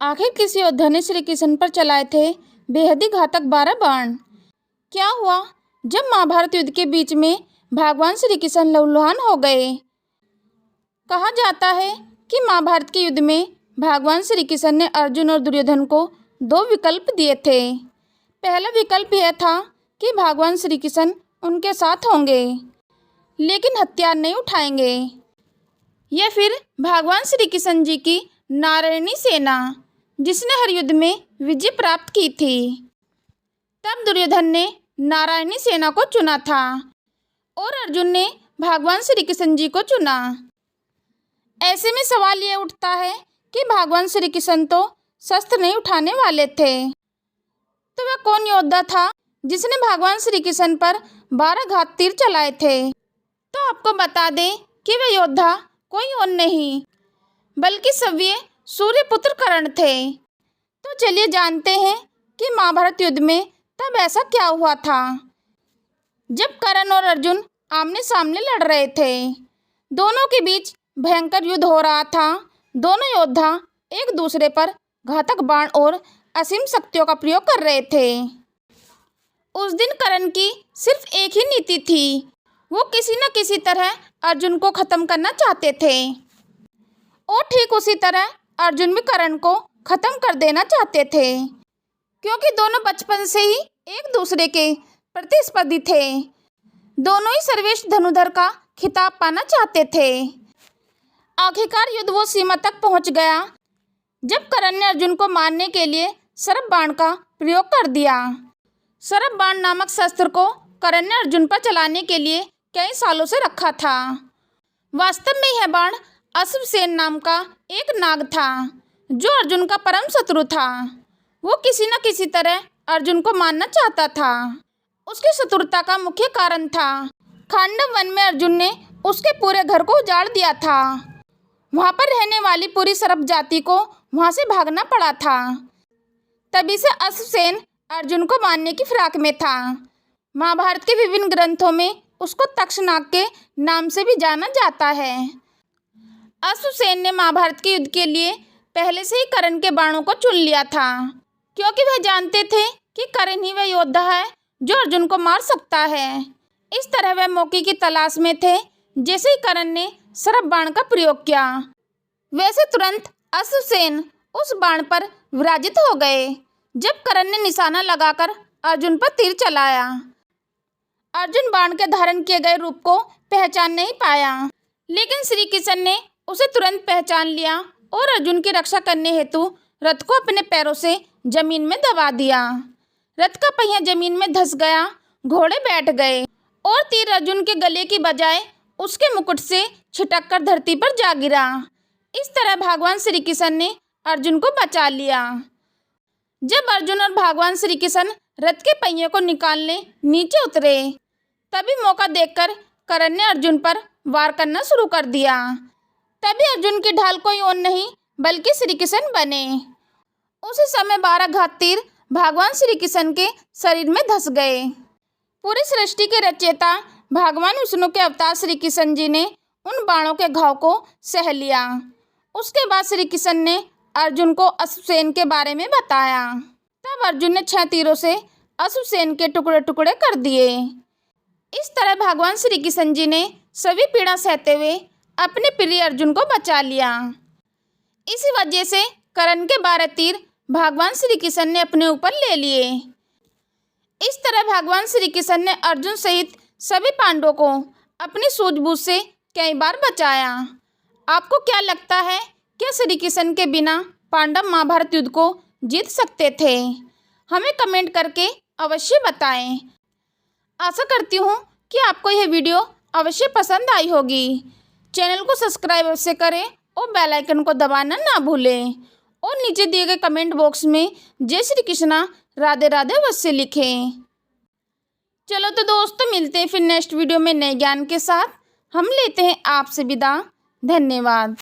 आखिर किस योद्धा ने श्री कृष्ण पर चलाए थे बेहद ही घातक 12 बाण। क्या हुआ जब महाभारत युद्ध के बीच में भगवान श्री कृष्ण लहूलुहान हो गए। कहा जाता है कि महाभारत के युद्ध में भगवान श्री कृष्ण ने अर्जुन और दुर्योधन को 2 विकल्प दिए थे। पहला विकल्प यह था कि भगवान श्री कृष्ण उनके साथ होंगे लेकिन हथियार नहीं उठाएंगे, या फिर भगवान श्री कृष्ण जी की नारायणी सेना जिसने हर युद्ध में विजय प्राप्त की थी। तब दुर्योधन ने नारायणी सेना को चुना था और अर्जुन ने भगवान श्री कृष्ण जी को चुना। ऐसे में सवाल ये उठता है कि भगवान श्री कृष्ण तो शस्त्र नहीं उठाने वाले थे, तो वह कौन योद्धा था जिसने भगवान श्री कृष्ण पर 12 घात तीर चलाए थे। तो आपको बता दें कि वह योद्धा कोई और नहीं बल्कि सव्य सूर्यपुत्र कर्ण थे। तो चलिए जानते हैं कि महाभारत युद्ध में तब ऐसा क्या हुआ था जब कर्ण और अर्जुन आमने सामने लड़ रहे थे। दोनों के बीच भयंकर युद्ध हो रहा था। दोनों योद्धा एक दूसरे पर घातक बाण और असीम शक्तियों का प्रयोग कर रहे थे। उस दिन कर्ण की सिर्फ एक ही नीति थी, वो किसी न किसी तरह अर्जुन को खत्म करना चाहते थे और ठीक उसी तरह अर्जुन भी कर्ण को खत्म कर देना चाहते थे, क्योंकि दोनों बचपन से ही एक दूसरे के प्रतिस्पर्धी थे। दोनों ही सर्वश्रेष्ठ धनुर्धर का खिताब पाना चाहते थे। आखिरकार युद्ध वो सीमा तक पहुंच गया जब कर्ण ने अर्जुन को मारने के लिए सर्प बाण का प्रयोग कर दिया। सर्प बाण नामक शस्त्र को कर्ण ने अर्जुन पर चलाने के लिए कई सालों से रखा था। वास्तव में यह बाण अश्वसेन नाम का एक नाग था जो अर्जुन का परम शत्रु था। वो किसी न किसी तरह अर्जुन को मारना चाहता था। उसकी शत्रुता का मुख्य कारण था खांडव वन में अर्जुन ने उसके पूरे घर को उजाड़ दिया था। वहाँ पर रहने वाली पूरी सर्प जाति को वहाँ से भागना पड़ा था। तभी से अश्वसेन अर्जुन को मारने की फिराक में था। महाभारत के विभिन्न ग्रंथों में उसको तक्षनाग के नाम से भी जाना जाता है। अश्वसेन ने महाभारत के युद्ध के लिए पहले से ही कर्ण के बाणों को चुन लिया था, क्योंकि वह जानते थे कि कर्ण ही वह योद्धा है जो अर्जुन को मार सकता है। इस तरह वह मौके की तलाश में थे। जैसे ही कर्ण ने सर्प बाण का प्रयोग किया, वैसे तुरंत अश्वसेन उस बाण पर विराजित हो गए। जब कर्ण ने निशाना लगाकर अर्जुन पर तीर चलाया, अर्जुन बाण के धारण किए गए रूप को पहचान नहीं पाया, लेकिन श्री कृष्ण ने उसे तुरंत पहचान लिया और अर्जुन की रक्षा करने हेतु रथ को अपने पैरों से जमीन में दबा दिया। रथ का पहिया जमीन में धंस गया, घोड़े बैठ गए और तीर अर्जुन के गले की बजाय उसके मुकुट से छिटककर धरती पर जा गिरा। इस तरह भगवान श्री कृष्ण ने अर्जुन को बचा लिया। जब अर्जुन और भगवान श्री कृष्ण रथ के पहिए को निकालने नीचे उतरे, तभी मौका देखकर कर्ण ने अर्जुन पर वार करना शुरू कर दिया। तभी अर्जुन की ढाल कोई और नहीं बल्कि श्री कृष्ण बने। उसी समय 12 घात तीर भगवान श्री कृष्ण के शरीर में धंस गए। पूरी सृष्टि के रचयिता भगवान विष्णु के अवतार श्री कृष्ण जी ने उन बाणों के घाव को सह लिया। उसके बाद श्री कृष्ण ने अर्जुन को अश्वसेन के बारे में बताया। तब अर्जुन ने 6 तीरों से अश्वसेन के टुकड़े टुकड़े कर दिए। इस तरह भगवान श्री कृष्ण जी ने सभी पीड़ा सहते हुए अपने प्रिय अर्जुन को बचा लिया। इसी वजह से कर्ण के 12 तीर भगवान श्री कृष्ण ने अपने ऊपर ले लिए। इस तरह भगवान श्री कृष्ण ने अर्जुन सहित सभी पांडवों को अपनी सूझबूझ से कई बार बचाया। आपको क्या लगता है, क्या श्री कृष्ण के बिना पांडव महाभारत युद्ध को जीत सकते थे? हमें कमेंट करके अवश्य बताएं। आशा करती हूँ कि आपको यह वीडियो अवश्य पसंद आई होगी। चैनल को सब्सक्राइब अवश्य करें और बेल आइकन को दबाना ना भूलें और नीचे दिए गए कमेंट बॉक्स में जय श्री कृष्णा राधे राधे अवश्य लिखें। चलो तो दोस्तों, मिलते हैं फिर नेक्स्ट वीडियो में नए ज्ञान के साथ। हम लेते हैं आपसे विदा। धन्यवाद।